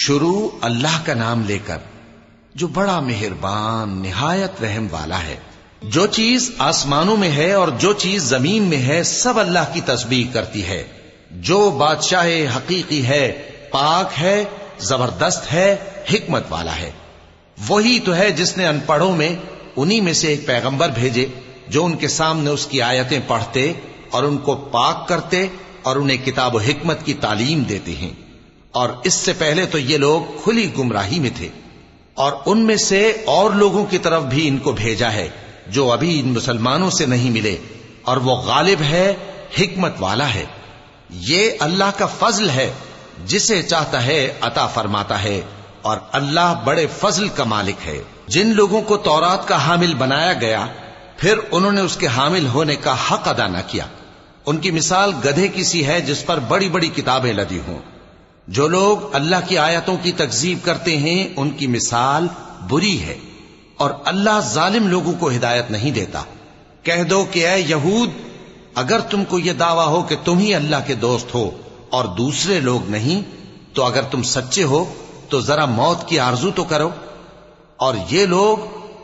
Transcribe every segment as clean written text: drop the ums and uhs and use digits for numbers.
شروع اللہ کا نام لے کر جو بڑا مہربان نہایت رحم والا ہے۔ جو چیز آسمانوں میں ہے اور جو چیز زمین میں ہے سب اللہ کی تسبیح کرتی ہے۔ جو بادشاہ حقیقی ہے، پاک ہے، زبردست ہے، حکمت والا ہے۔ وہی تو ہے جس نے ان پڑھوں میں انہی میں سے ایک پیغمبر بھیجے جو ان کے سامنے اس کی آیتیں پڑھتے اور ان کو پاک کرتے اور انہیں کتاب و حکمت کی تعلیم دیتے ہیں۔ اور اس سے پہلے تو یہ لوگ کھلی گمراہی میں تھے، اور ان میں سے اور لوگوں کی طرف بھی ان کو بھیجا ہے جو ابھی ان مسلمانوں سے نہیں ملے، اور وہ غالب ہے، حکمت والا ہے۔ یہ اللہ کا فضل ہے، جسے چاہتا ہے عطا فرماتا ہے، اور اللہ بڑے فضل کا مالک ہے۔ جن لوگوں کو تورات کا حامل بنایا گیا پھر انہوں نے اس کے حامل ہونے کا حق ادا نہ کیا، ان کی مثال گدھے کی سی ہے جس پر بڑی بڑی کتابیں لدی ہوں۔ جو لوگ اللہ کی آیتوں کی تکذیب کرتے ہیں ان کی مثال بری ہے، اور اللہ ظالم لوگوں کو ہدایت نہیں دیتا۔ کہہ دو کہ اے یہود، اگر تم کو یہ دعویٰ ہو کہ تم ہی اللہ کے دوست ہو اور دوسرے لوگ نہیں، تو اگر تم سچے ہو تو ذرا موت کی آرزو تو کرو۔ اور یہ لوگ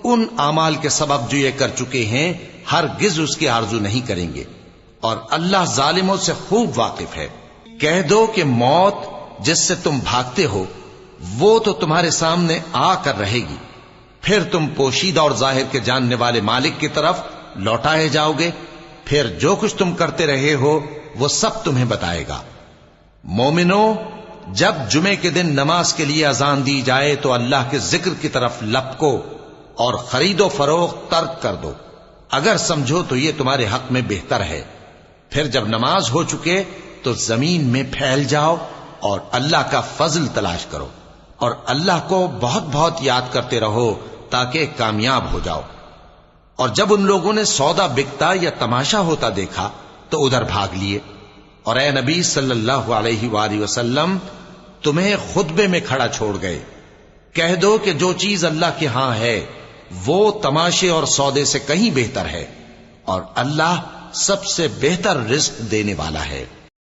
ان اعمال کے سبب جو یہ کر چکے ہیں ہرگز اس کی آرزو نہیں کریں گے، اور اللہ ظالموں سے خوب واقف ہے۔ کہہ دو کہ موت جس سے تم بھاگتے ہو وہ تو تمہارے سامنے آ کر رہے گی، پھر تم پوشیدہ اور ظاہر کے جاننے والے مالک کی طرف لوٹائے جاؤ گے، پھر جو کچھ تم کرتے رہے ہو وہ سب تمہیں بتائے گا۔ مومنو، جب جمعے کے دن نماز کے لیے اذان دی جائے تو اللہ کے ذکر کی طرف لپکو اور خرید و فروخت ترک کر دو، اگر سمجھو تو یہ تمہارے حق میں بہتر ہے۔ پھر جب نماز ہو چکے تو زمین میں پھیل جاؤ اور اللہ کا فضل تلاش کرو، اور اللہ کو بہت بہت یاد کرتے رہو تاکہ کامیاب ہو جاؤ۔ اور جب ان لوگوں نے سودا بکتا یا تماشا ہوتا دیکھا تو ادھر بھاگ لیے، اور اے نبی صلی اللہ علیہ وآلہ وسلم تمہیں خطبے میں کھڑا چھوڑ گئے۔ کہہ دو کہ جو چیز اللہ کے ہاں ہے وہ تماشے اور سودے سے کہیں بہتر ہے، اور اللہ سب سے بہتر رزق دینے والا ہے۔